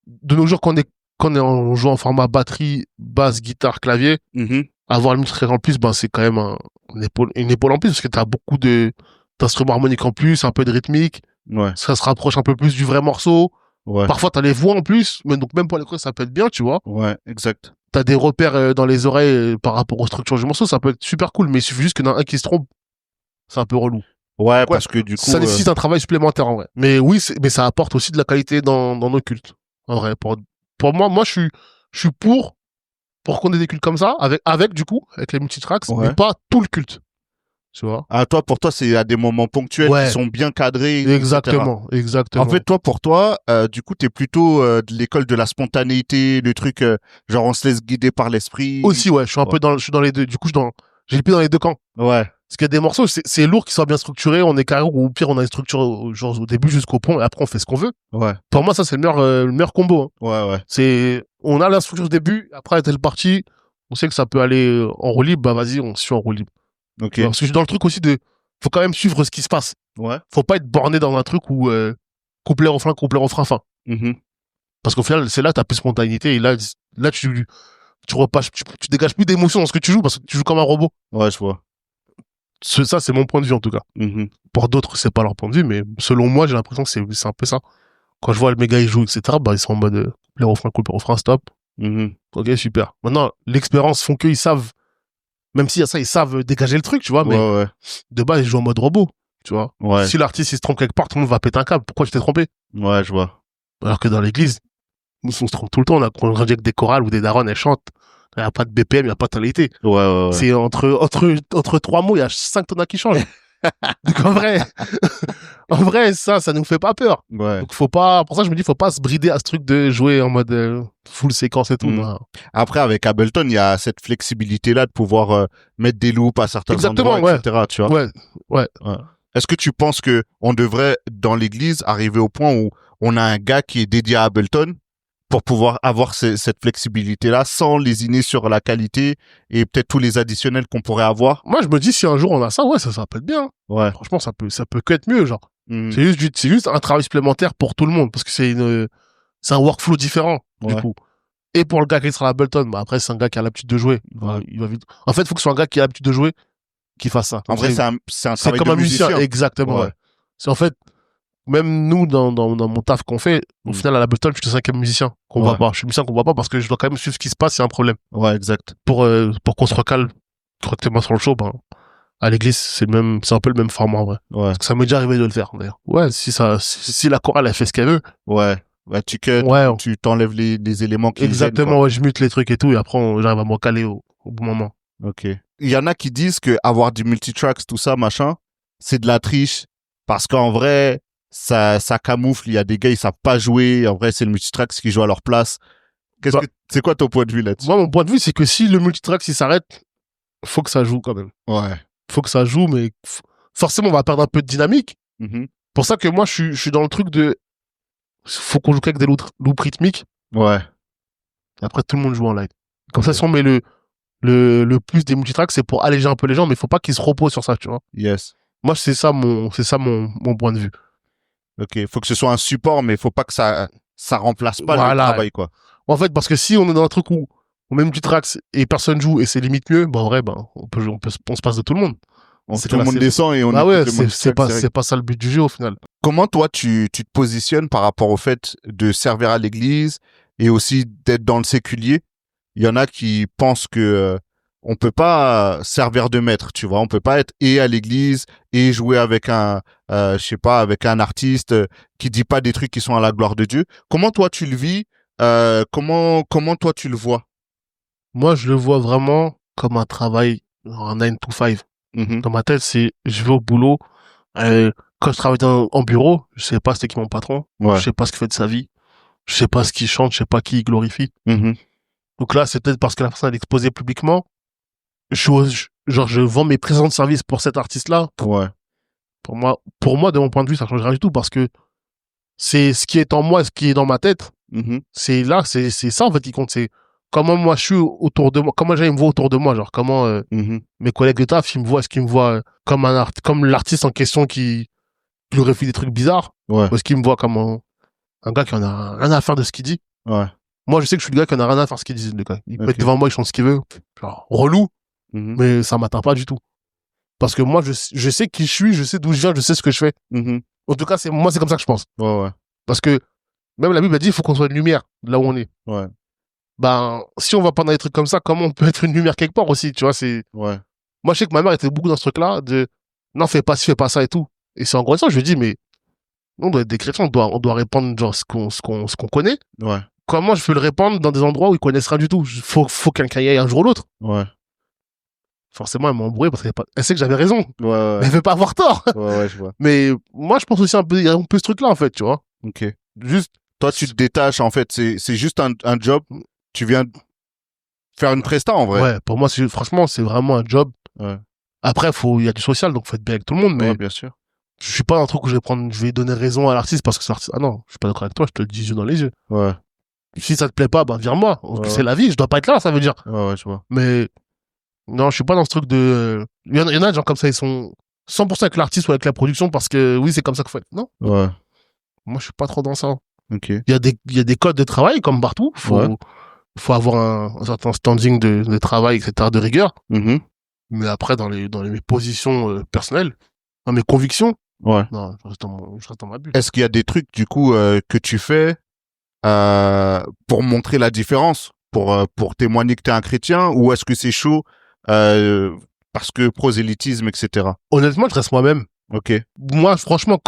de nos jours, on joue en format batterie, basse, guitare, clavier, Mhm. avoir le multitrack en plus, ben, c'est quand même une épaule en plus, parce que t'as beaucoup d'instruments harmoniques en plus, un peu de rythmique. Ouais. Ça se rapproche un peu plus du vrai morceau. Ouais. Parfois, t'as les voix en plus, mais donc même pour les chorus, ça peut être bien, tu vois. Ouais. Exact. T'as des repères dans les oreilles par rapport aux structures du morceau, ça peut être super cool, mais il suffit juste qu'il y en a un qui se trompe, c'est un peu relou. Ouais, parce que du coup. Ça nécessite un travail supplémentaire, en vrai. Mais oui, mais ça apporte aussi de la qualité dans nos cultes. En vrai, pour moi, je suis pour qu'on ait des cultes comme ça, avec les multitracks, Ouais. mais pas tout le culte. Tu vois? Ah, toi, pour toi, c'est à des moments ponctuels Ouais. qui sont bien cadrés. etc. Exactement. En fait, toi, pour toi, du coup, t'es plutôt de l'école de la spontanéité, le truc, genre on se laisse guider par l'esprit. Aussi, ouais, je suis dans les deux. Du coup, j'ai les pieds dans les deux camps. Ouais. Parce qu'il y a des morceaux, c'est lourd qu'ils soient bien structurés, on est carré, ou au pire, on a une structure, genre, au début jusqu'au pont, et après, on fait ce qu'on veut. Ouais. Pour moi, ça, c'est le meilleur combo, hein. Ouais, ouais. On a la structure au début, après, telle partie, on sait que ça peut aller en roue libre, bah, vas-y, on suit en roue libre. Ok. Parce que je suis dans le truc aussi faut quand même suivre ce qui se passe. Ouais. Faut pas être borné dans un truc où, couplet, refrain, fin. Mhm. Parce qu'au final, c'est là que t'as plus de spontanéité et là, tu repasses, tu dégages plus d'émotion dans ce que tu joues parce que tu joues comme un robot. Ouais, je vois. Ça, c'est mon point de vue, en tout cas. Mhm. Pour d'autres, c'est pas leur point de vue, mais selon moi, j'ai l'impression que c'est un peu ça. Quand je vois le méga, il joue, etc., bah, ils sont en mode, les refrains cool, les refrains stop. Mhm. Ok, super. Maintenant, l'expérience font qu'ils savent, même s'il y a ça, ils savent dégager le truc, tu vois, mais Ouais. de base, ils jouent en mode robot, tu vois. Ouais. Si l'artiste, il se trompe quelque part, tout le monde va péter un câble. Pourquoi tu t'es trompé? Ouais, je vois. Alors que dans l'église, nous, on se trompe tout le temps. On a avec des chorales ou des daronnes, elles chantent. Il n'y a pas de BPM, il n'y a pas de tonalité. Ouais. C'est entre trois mots, il y a 5 tonnes qui changent. Donc en vrai, ça nous fait pas peur. Ouais. Donc faut pas, pour ça je me dis, faut pas se brider à ce truc de jouer en mode full séquence et tout. Mhm. Non. Après, avec Ableton, il y a cette flexibilité-là de pouvoir mettre des loops à certains Exactement, endroits, ouais. etc. Tu vois. Ouais. Ouais. Est-ce que tu penses que on devrait, dans l'église, arriver au point où on a un gars qui est dédié à Ableton pour pouvoir avoir cette flexibilité-là sans lésiner sur la qualité et peut-être tous les additionnels qu'on pourrait avoir? Moi je me dis, si un jour on a ça, ouais, ça peut être bien. Ouais. Franchement, ça peut que être mieux, genre. Mhm. C'est juste un travail supplémentaire pour tout le monde parce que c'est un workflow différent, du Ouais. coup. Et pour le gars qui sera à Ableton, bah après, c'est un gars qui a l'habitude de jouer. Il va vite. En fait, il faut que ce soit un gars qui a l'habitude de jouer qui fasse ça. En vrai, c'est un c'est travail comme de un musicien. Exactement, Ouais. ouais. C'est en fait, même nous, dans mon taf qu'on fait, au final, à l'Ableton, je suis le cinquième musicien qu'on voit pas. Je suis musicien qu'on voit pas parce que je dois quand même suivre ce qui se passe, il y a un problème. Ouais, exact. Pour qu'on se recale correctement sur le show, ben, à l'église, c'est un peu le même format, en vrai. Ouais. Parce que ça m'est déjà arrivé de le faire, d'ailleurs. Ouais, si la chorale, elle fait ce qu'elle veut. Ouais. Bah, tu cut, Ouais. tu t'enlèves les éléments qui Exactement, gênent, quoi. ouais, je mute les trucs et tout, et après, j'arrive à me recaler au bon moment. Ok. Il y en a qui disent que avoir du multitracks, tout ça, machin, c'est de la triche. Parce qu'en vrai, ça camoufle. Il y a des gars, ils savent pas jouer. En vrai, c'est le multitracks qui joue à leur place. C'est quoi ton point de vue là-dessus? Moi, mon point de vue, c'est que si le multitrack, s'il s'arrête, faut que ça joue quand même. Ouais. Faut que ça joue, mais forcément, on va perdre un peu de dynamique. Mhm. Pour ça que moi, je suis dans le truc de, faut qu'on joue avec des loops rythmiques. Ouais. Et après, tout le monde joue en live. Comme ça, si on met le plus des multitracks, c'est pour alléger un peu les gens, mais il faut pas qu'ils se reposent sur ça, tu vois. Yes. Moi, c'est ça mon point de vue. Ok. Faut que ce soit un support, mais faut pas que ça remplace pas le travail, quoi. En fait, parce que si on est dans un truc où on met multitracks et personne joue et c'est limite mieux, bah, en vrai, on se passe de tout le monde. Tout le monde descend et on ah ouais, écoute le multitrack, c'est pas ça le but du jeu, au final. Comment toi, tu te positionnes par rapport au fait de servir à l'église et aussi d'être dans le séculier? Il y en a qui pensent que on peut pas servir de maître, tu vois. On peut pas être et à l'église et jouer avec je sais pas, avec un artiste qui dit pas des trucs qui sont à la gloire de Dieu. Comment toi tu le vis? Comment toi tu le vois? Moi, je le vois vraiment comme un travail, un 9 to 5. Mhm. Dans ma tête, je vais au boulot. Quand je travaille en bureau, je sais pas c'est qui mon patron. Ouais. Je sais pas ce qu'il fait de sa vie. Je sais pas ce qu'il chante. Je sais pas qui il glorifie. Mhm. Donc là, c'est peut-être parce que la personne est exposée publiquement. Je vends mes présents de service pour cet artiste-là. Ouais. Pour moi, de mon point de vue, ça change rien du tout parce que c'est ce qui est en moi, ce qui est dans ma tête. Mhm. C'est ça, en fait, qui compte. C'est comment moi je suis autour de moi, comment les gens ils me voient autour de moi, genre comment Mhm. mes collègues de taf, ils me voient, est-ce qu'ils me voient comme comme l'artiste en question qui glorifie des trucs bizarres, Ouais. ou est-ce qu'ils me voient comme un gars qui en a rien à faire de ce qu'il dit. Ouais. Moi, je sais que je suis le gars qui en a rien à faire de ce qu'il dit, le gars. Il peut Ok. être devant moi, il chante ce qu'il veut. Genre, relou, Mhm. mais ça m'atteint pas du tout. Parce que moi, je sais qui je suis, je sais d'où je viens, je sais ce que je fais. Mhm. En tout cas, c'est comme ça que je pense. Ouais. Parce que même la Bible a dit, il faut qu'on soit une lumière là où on est. Ouais. Ben, si on va pas dans des trucs comme ça, comment on peut être une lumière quelque part aussi, tu vois, Ouais. Moi, je sais que ma mère était beaucoup dans ce truc-là de, non, fais pas ci, fais pas ça et tout. Et c'est en grandissant, je lui dis, mais, on doit être des chrétiens, on doit répandre, genre, ce qu'on connaît. Ouais. Comment je peux le répandre dans des endroits où ils connaissent rien du tout? Faut quelqu'un y aille un jour ou l'autre. Ouais. Forcément, elle m'a embrouillé parce elle sait que j'avais raison. Ouais. Mais elle veut pas avoir tort. Ouais, je vois. Mais moi, je pense aussi il y a un peu ce truc-là, en fait, tu vois. Ok. Juste, Toi, tu te détaches, en fait. C'est juste un job. Tu viens faire une presta, en vrai. ouais, pour moi, franchement, c'est vraiment un job. Ouais. Après, il y a du social, donc faut être bien avec tout le monde, mais Ouais, bien sûr. je suis pas dans un truc où je vais donner raison à l'artiste parce que c'est l'artiste. Ah non, je suis pas d'accord avec toi, je te le dis yeux dans les yeux. Ouais. Si ça te plaît pas, ben, vire-moi. Ouais. C'est la vie, je dois pas être là, ça veut dire. Ouais, je vois. Mais, non, je suis pas dans ce truc de, il y en a des gens comme ça, ils sont 100% avec l'artiste ou avec la production parce que oui, c'est comme ça qu'il faut être. Non. Ouais. Moi, je suis pas trop dans ça. Ok. Il y a des codes de travail, comme partout. Faut avoir un certain standing de travail, etc., de rigueur. Mhm. Mais après, mes positions personnelles, dans mes convictions, Ouais. non, je reste dans ma bulle. Est-ce qu'il y a des trucs, du coup, que tu fais pour montrer la différence, pour témoigner que t'es un chrétien, ou est-ce que c'est chaud parce que prosélytisme, etc. Honnêtement, je reste moi-même. Ok. Moi, franchement,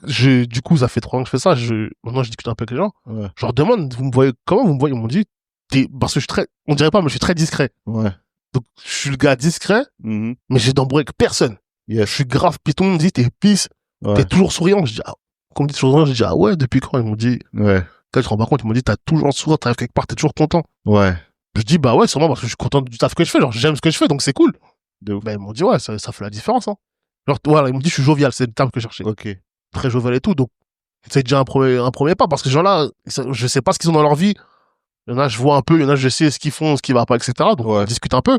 du coup, ça fait 3 ans que je fais ça, maintenant, je discute un peu avec les gens. Ouais. Je leur demande, comment vous me voyez? Ils m'ont dit, parce que on dirait pas, mais je suis très discret. Ouais. Donc, je suis le gars discret, Mhm. mais j'ai d'embrouille avec personne. Yes. Je suis grave piton, on me dit, t'es pisse, Ouais. t'es toujours souriant. Je dis, quand on me dit toujours souriant, je dis, ah ouais, depuis quand? Ils m'ont dit, Ouais. quand je te rends pas compte, ils m'ont dit, t'as toujours le sourire, t'arrives quelque part, t'es toujours content. Ouais. Je dis, bah ouais, sûrement parce que je suis content du taf que je fais, genre, j'aime ce que je fais, donc c'est cool. De ouf. Bah, ils m'ont dit, ouais, ça fait la différence, hein. Genre, voilà, ils m'ont dit, je suis jovial, c'est le terme que je cherchais. Ok. Très jovial et tout, donc, c'est déjà un premier pas, parce que ces gens-là, je sais pas ce qu'ils ont dans leur vie. Il y en a, je vois un peu, il y en a, je sais ce qu'ils font, ce qui va pas, etc. Donc, Ouais. on discute un peu.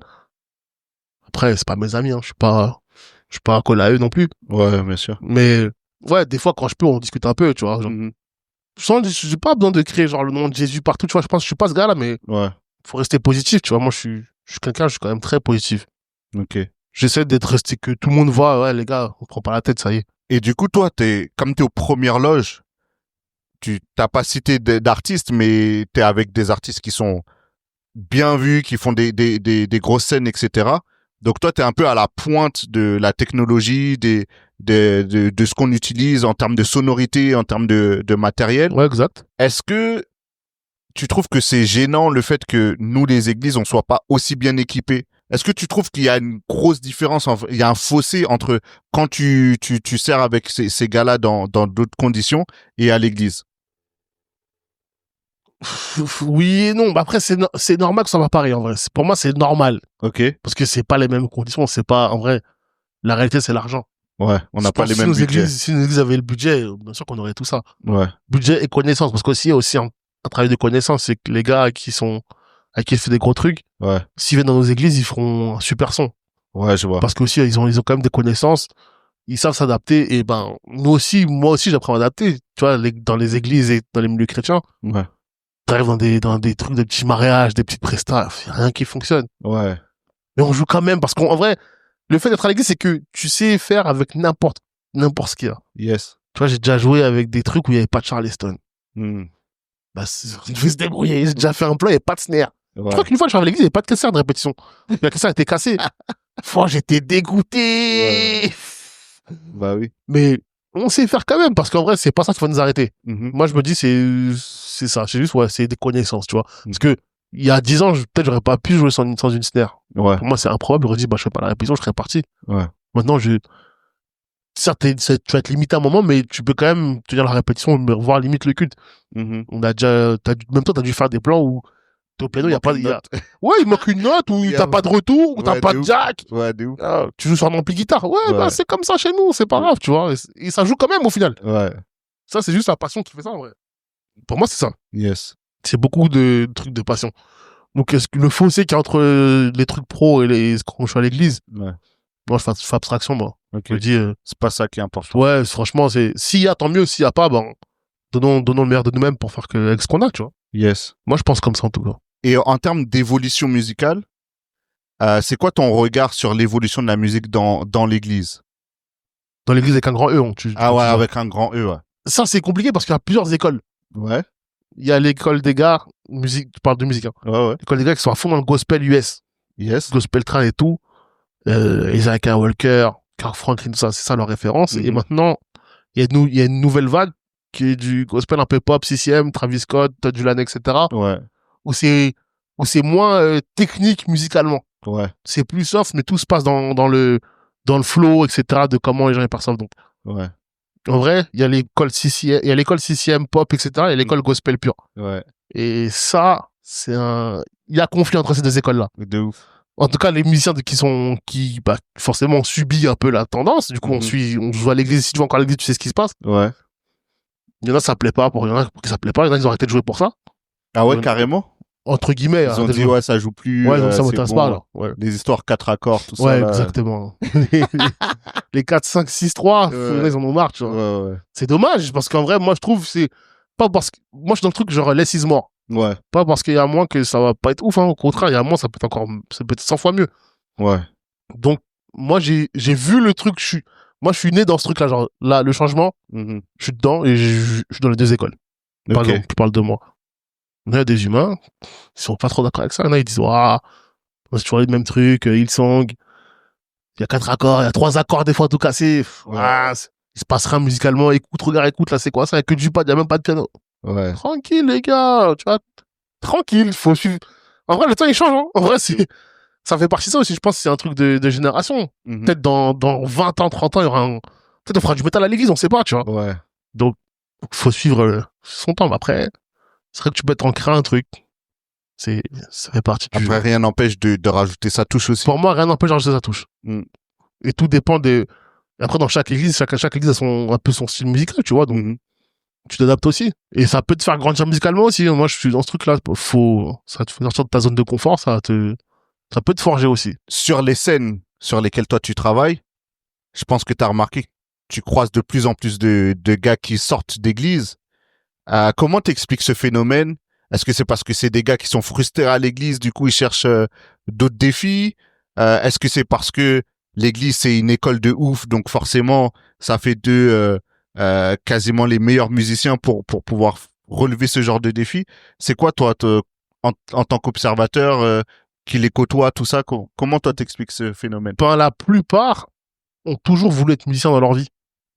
Après, c'est pas mes amis, hein. Je suis pas collé à eux non plus. Ouais, bien sûr. Mais, ouais, des fois, quand je peux, on discute un peu, tu vois. Genre, Mhm. j'ai pas besoin de créer, genre, le nom de Jésus partout, tu vois. Je pense que je suis pas ce gars-là, mais Ouais. faut rester positif, tu vois. Moi, je suis quelqu'un, je suis quand même très positif. Ok. J'essaie d'être resté que tout le monde voit, ouais, les gars, on prend pas la tête, ça y est. Et du coup, toi, comme t'es aux premières loges, tu t'as pas cité d'artistes, mais t'es avec des artistes qui sont bien vus, qui font des grosses scènes, etc. Donc toi, t'es un peu à la pointe de la technologie, de ce qu'on utilise en termes de sonorité, en termes de matériel. Ouais, exact. Est-ce que tu trouves que c'est gênant le fait que nous, les églises, on soit pas aussi bien équipés? Est-ce que tu trouves qu'il y a une grosse différence, il y a un fossé entre quand tu sers avec ces gars-là dans d'autres conditions et à l'église? Oui et non. Bah après, c'est normal que ça va pareil, en vrai. Pour moi, c'est normal. Ok. Parce que c'est pas les mêmes conditions. C'est pas, en vrai, la réalité, c'est l'argent. Ouais, on n'a Je pas pense les que mêmes budgets. Si nos églises avaient le budget, bien sûr qu'on aurait tout ça. Ouais. Budget et connaissance. Parce qu'aussi, il y a aussi un travail de connaissance. C'est que les gars à qui je fais des gros trucs, Ouais. s'ils viennent dans nos églises, ils feront un super son. Ouais, je vois. Parce qu'aussi, ils ont quand même des connaissances. Ils savent s'adapter. Et ben, moi aussi, j'apprends à m'adapter. Tu vois, dans les églises et dans les milieux chrétiens. Ouais. T'arrives dans des trucs de petits mariages, des petites prestats. Y a rien qui fonctionne. Ouais. Mais on joue quand même. Parce qu'en vrai, le fait d'être à l'église, c'est que tu sais faire avec n'importe ce qu'il y a. Yes. Tu vois, j'ai déjà joué avec des trucs où il n'y avait pas de Charleston. Hmm. Bah, il devait se débrouiller. J'ai déjà fait un plan, il n'y avait pas de snare. Ouais. Je crois qu'une fois, je suis arrivé à l'église, il n'y avait pas de casseur de répétition. La casseur était cassée. J'étais dégoûté. Ouais. Bah oui. Mais on sait faire quand même, parce qu'en vrai, c'est pas ça qui va nous arrêter. Mhm. Moi, je me dis, c'est ça. C'est juste, ouais, c'est des connaissances, tu vois. Parce que, il y a 10 ans, peut-être j'aurais pas pu jouer sans une snare. Ouais. Pour moi, c'est improbable. J'aurais dit, bah, je fais pas la répétition, je serais parti. Ouais. Maintenant, certes, tu vas être limité à un moment, mais tu peux quand même tenir la répétition, voir limite le culte. Mhm. Même toi, t'as dû faire des plans où t'es au piano, ouais, il manque une note, ou Il y a- t'as pas de retour, ou t'as Ouais, pas de de ouf. jack. Ouais, de ouf. Ah, tu joues sur un ampli guitare. Ouais, Ouais. bah, c'est comme ça chez nous, c'est pas grave, tu vois. Et ça joue quand même au final. Ouais. Ça, c'est juste la passion qui fait ça, en vrai. Pour moi, c'est ça. Yes. C'est beaucoup de trucs de passion. Donc, est-ce que le fossé qu'il y a entre les trucs pro et quand je suis à l'église, Ouais. moi, je fais abstraction, moi. Ok. Je me dis, C'est pas ça qui est important. ouais, franchement, s'il y a, tant mieux. S'il y a pas, ben, donnons le meilleur de nous-mêmes pour faire avec ce qu'on a, tu vois. Yes. Moi, je pense comme ça, en tout cas. Et en termes d'évolution musicale, c'est quoi ton regard sur l'évolution de la musique dans l'église? Dans l'église avec un grand E, Ah ouais, avec un grand E, ouais. Ça, c'est compliqué parce qu'il y a plusieurs écoles. Ouais. Il y a l'école des gars, musique, tu parles de musique, hein. Ouais, ouais. L'école des gars qui sont à fond dans le gospel US. Yes. Gospel train et tout. Isaac Walker, Kirk Franklin, tout ça, c'est ça leur référence. Mhm. Et maintenant, il y a une nouvelle vague qui est du gospel un peu pop, CCM, Travis Scott, Todd Dulan, etc. Ouais. Où c'est moins technique musicalement. Ouais. C'est plus soft, mais tout se passe dans le flow, etc., de comment les gens y perçoivent. Donc, Ouais. en vrai, il y a l'école CCM pop, etc., et l'école gospel pure. Ouais. Et ça, il y a conflit entre ces deux écoles-là. De ouf. En tout cas, les musiciens qui forcément ont subi un peu la tendance. Du coup, on joue à l'église. Si tu vas encore à l'église, tu sais ce qui se passe. Ouais. Il y en a, ça plaît pas. Il y en a qui ça plaît pas. Il y en a, ils ont arrêté de jouer pour ça. Ah ouais, Ouais. carrément? Entre guillemets. Ils ont dit, ouais, ça joue plus. Ouais, donc ça c'est m'intéresse bon. pas, alors. Ouais. Les histoires 4 accords, tout ça. Ouais, là. exactement. les 4, 5, 6, 3, Ouais. ils en ont marre, tu vois. Ouais, ouais. C'est dommage, parce qu'en vrai, moi, je trouve, c'est Pas parce que, moi, je suis dans le truc, genre, less is more. Ouais. Pas parce qu'il y a moins que ça va pas être ouf, hein. Au contraire, il y a moins, ça peut être 100 fois mieux. Ouais. Donc, moi, j'ai vu le truc, moi, je suis né dans ce truc-là, genre, là, le changement, Mhm. je suis dedans et je suis dans les deux écoles. Par Ok. exemple, tu parles de moi. Il y a des humains, ils sont pas trop d'accord avec ça. Il y en a, ils disent, waouh, c'est toujours les mêmes trucs, Hillsong. Il y a 4 accords, il y a 3 accords, des fois, tout cassé. Ouais. Il se passe rien musicalement. Écoute, regarde, écoute, là, c'est quoi ça? Il y a que du pad, il y a même pas de piano. Ouais. Tranquille, les gars, tu vois. Tranquille, faut suivre. En vrai, le temps, il change, hein. En vrai, ça fait partie de ça aussi. Je pense que c'est un truc de génération. Mhm. Peut-être dans 20 ans, 30 ans, il y aura peut-être on fera du métal à l'église, on sait pas, tu vois. Ouais. Donc, faut suivre son temps. Mais après, c'est vrai que tu peux t'ancrer un truc. Ça fait partie du Après, jeu. rien n'empêche de rajouter sa touche aussi. Pour moi, rien n'empêche d'enregistrer sa touche. Mm. Et tout dépend des. Après, dans chaque église, chaque église a un peu son style musical, tu vois. Donc, Mhm. tu t'adaptes aussi. Et ça peut te faire grandir musicalement aussi. Moi, je suis dans ce truc-là. Ça te fait sortir de ta zone de confort, ça peut te forger aussi. Sur les scènes sur lesquelles toi tu travailles, je pense que tu as remarqué que tu croises de plus en plus de gars qui sortent d'église. Comment t'expliques ce phénomène? Est-ce que c'est parce que c'est des gars qui sont frustrés à l'église, du coup ils cherchent d'autres défis? Est-ce que c'est parce que l'église c'est une école de ouf, donc forcément ça fait d'eux quasiment les meilleurs musiciens pour pouvoir relever ce genre de défi? C'est quoi toi en tant qu'observateur qui les côtoie, tout ça, comment toi t'expliques ce phénomène? Ben, la plupart ont toujours voulu être musiciens dans leur vie.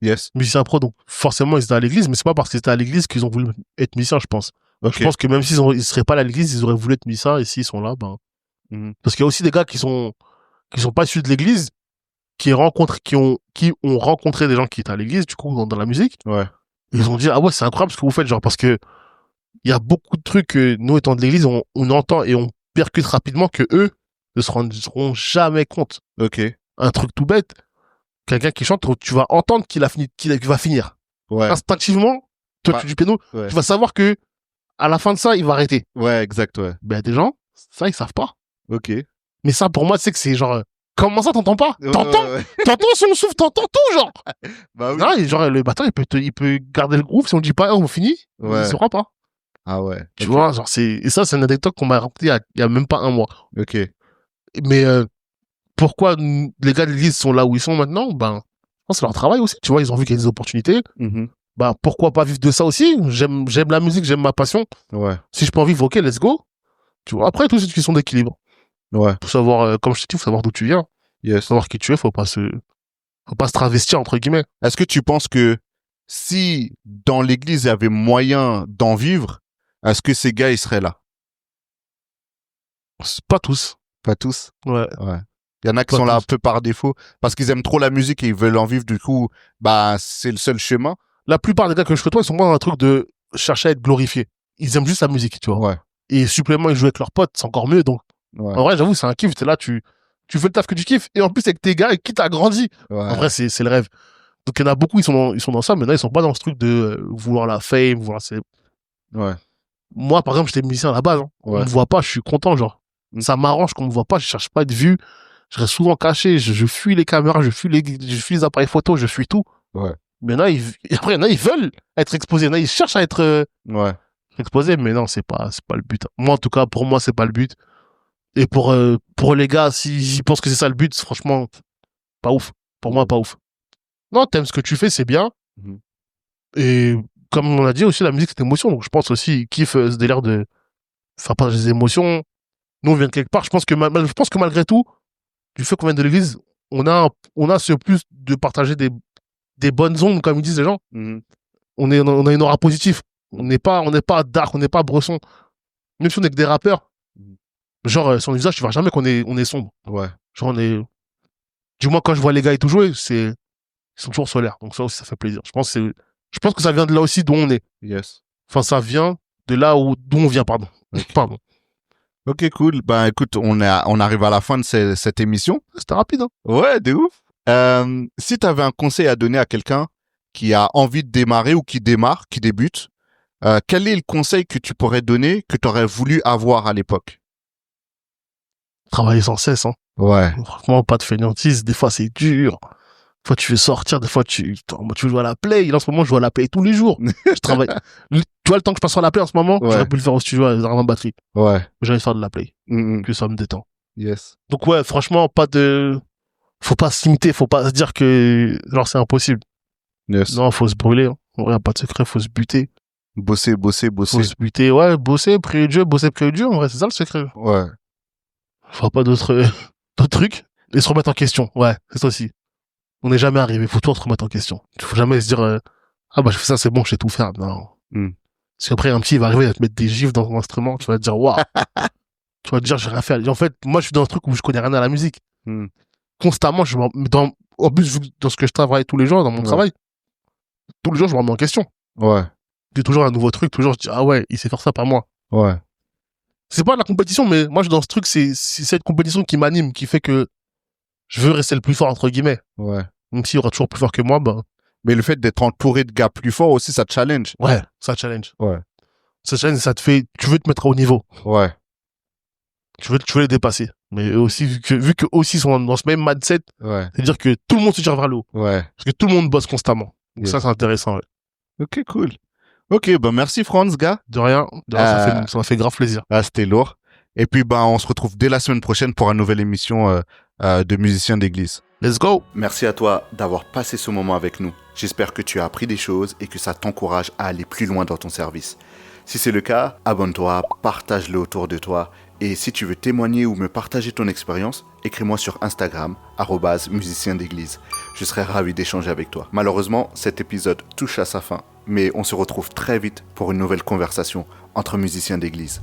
Yes. Musiciens pro, donc forcément ils étaient à l'église, mais c'est pas parce qu'ils étaient à l'église qu'ils ont voulu être musiciens, je pense. Ok. Je pense que même ils seraient pas allés à l'église, ils auraient voulu être musiciens, et s'ils sont là, ben. Mhm. Parce qu'il y a aussi des gars qui sont pas issus de l'église, qui ont rencontré des gens qui étaient à l'église, du coup, dans la musique. Ouais. Et ils ont dit, ah ouais, c'est incroyable ce que vous faites, genre, parce que il y a beaucoup de trucs que nous, étant de l'église, on entend et on percute rapidement que eux ne se rendront jamais compte. Ok. Un truc tout bête, quelqu'un qui chante, tu vas entendre qu'il va finir. Ouais. Instinctivement, toi, Bah, tu du piano, ouais. tu vas savoir que à la fin de ça, il va arrêter. Ouais, exact, ouais. Ben, des gens, ça, ils savent pas. Ok. Mais ça, pour moi, c'est que c'est genre, comment ça, t'entends pas? Ouais, T'entends? ouais. T'entends son souffle, t'entends tout, genre. Bah oui. Non, et genre, le batteur, il peut garder le groove si on le dit pas, on finit, Ouais. il saura pas. Ah ouais. Tu Ok. vois, genre, et ça, c'est une anecdote qu'on m'a racontée il y a même pas un mois. Ok. Mais, pourquoi les gars de l'église sont là où ils sont maintenant? Ben, je pense que c'est leur travail aussi. Tu vois, ils ont vu qu'il y a des opportunités. Mhm. Ben, pourquoi pas vivre de ça aussi? J'aime la musique, j'aime ma passion. Ouais. Si je peux en vivre, ok, let's go. Tu vois, après, tout c'est une question d'équilibre. Ouais. Faut savoir, comme je t'ai dit, faut savoir d'où tu viens. Yes. Savoir qui tu es, faut pas se travestir, entre guillemets. Est-ce que tu penses que si dans l'église il y avait moyen d'en vivre, est-ce que ces gars ils seraient là? C'est pas tous. Pas tous. Ouais. Ouais. Il y en a qui Pas sont là un tous. peu par défaut parce qu'ils aiment trop la musique et ils veulent en vivre. Du coup, bah c'est le seul chemin. La plupart des gars que je côtoie, ils sont pas dans un truc de chercher à être glorifiés. Ils aiment juste la musique, tu vois. Ouais. Et supplément, ils jouent avec leurs potes, c'est encore mieux. Donc, Ouais. en vrai, j'avoue, c'est un kiff. T'es là, tu fais le taf que tu kiffes. Et en plus, avec tes gars avec qui t'as grandi. Ouais. En vrai, c'est le rêve. Donc, il y en a beaucoup, ils sont dans ça. Maintenant, ils sont pas dans ce truc de vouloir la fame, Ouais. Moi, par exemple, j'étais musicien à la base. Hein. Ouais. On me voit pas, je suis content, genre. Mm. Ça m'arrange qu'on me voit pas, je cherche pas à être vu. Je reste souvent caché, je fuis les caméras, je fuis les appareils photo, je fuis tout. Ouais. Mais après, il y en a, ils veulent être exposés. Il y en a, ils cherchent à être Ouais. exposés. Mais non, c'est pas le but. Moi, en tout cas, pour moi, c'est pas le but. Et pour les gars, s'ils pensent que c'est ça le but, franchement, pas ouf. Pour moi, pas ouf. Non, t'aimes ce que tu fais, c'est bien. Mhm. Et comme on a dit aussi, la musique, c'est émotion. Donc, je pense aussi, ils kiffent ce délire de faire partager des émotions. Nous, on vient de quelque part. Je pense que malgré tout, du fait qu'on vient de l'église, on a ce plus de partager des bonnes ondes, comme ils disent les gens. Mhm. On a une aura positive. On n'est pas dark, on n'est pas bresson. Même si on est que des rappeurs. Genre, sur le visage, tu vois jamais qu'on est sombre. Ouais. Genre, du moins, quand je vois les gars et tout jouer, ils sont toujours solaires. Donc ça aussi, ça fait plaisir. Je pense que ça vient de là aussi d'où on est. Yes. Enfin, ça vient de là d'où on vient, pardon. Ok. Pardon. Ok, cool. Ben écoute, on arrive à la fin de cette émission. C'était rapide, hein. Ouais, de ouf. Si tu avais un conseil à donner à quelqu'un qui a envie de démarrer ou qui démarre, qui débute, quel est le conseil que tu pourrais donner, que tu aurais voulu avoir à l'époque? Travailler sans cesse, hein. Ouais. Franchement, pas de fainéantise. Des fois, c'est dur. Des fois, tu veux sortir. Des fois, tu veux jouer à la play. Là, en ce moment, je joue à la play tous les jours. Je travaille. Tu vois le temps que je passe sur la play en ce moment, Ouais. j'aurais pu le faire au studio avec ma batterie. Ouais. J'ai envie de faire de la play. Mm, mm. Que ça me détend. Yes. Donc ouais, franchement, faut pas se limiter, faut pas se dire que, genre, c'est impossible. Yes. Non, faut se brûler, hein. Ouais, pas de secret, faut se buter. Bosser. Faut se buter, ouais, bosser, prier Dieu, en vrai, c'est ça le secret. Ouais. Faut pas d'autres trucs. Et se remettre en question, ouais, c'est ça aussi. On n'est jamais arrivé, faut toujours se remettre en question. Faut jamais se dire, ah bah, je fais ça, c'est bon, je sais tout faire. Non. Mm. Parce qu'après, un petit, il va arriver à te mettre des gifs dans ton instrument, tu vas te dire, waouh. Tu vas te dire, j'ai rien fait. En fait, moi, je suis dans un truc où je connais rien à la musique. Mm. Constamment, en plus, dans ce que je travaille tous les jours, dans mon travail, tous les jours, je me remets en question. Ouais. J'ai toujours un nouveau truc, toujours, je dis, ah ouais, il sait faire ça par moi. Ouais. C'est pas de la compétition, mais moi, je suis dans ce truc, c'est cette compétition qui m'anime, qui fait que je veux rester le plus fort, entre guillemets. Ouais. Même s'il y aura toujours plus fort que moi, bah, Mais le fait d'être entouré de gars plus forts aussi, ça te challenge. ouais, ça challenge. Ouais. Ça challenge, ça te fait, tu veux te mettre au niveau. Ouais. Tu veux les dépasser. Mais eux aussi, vu que aussi sont dans ce même mindset, Ouais. c'est-à-dire que tout le monde se tire vers le haut. Ouais. Parce que tout le monde bosse constamment. Donc Yes. ça, c'est intéressant, ouais. Ok, cool. Ok, ben merci Franz, gars. De rien, ça m'a fait grave plaisir. Ah, c'était lourd. Et puis, ben, on se retrouve dès la semaine prochaine pour une nouvelle émission de Musiciens d'église. Let's go! Merci à toi d'avoir passé ce moment avec nous. J'espère que tu as appris des choses et que ça t'encourage à aller plus loin dans ton service. Si c'est le cas, abonne-toi, partage-le autour de toi. Et si tu veux témoigner ou me partager ton expérience, écris-moi sur Instagram, @musicien d'église. Je serai ravi d'échanger avec toi. Malheureusement, cet épisode touche à sa fin, mais on se retrouve très vite pour une nouvelle conversation entre musiciens d'église.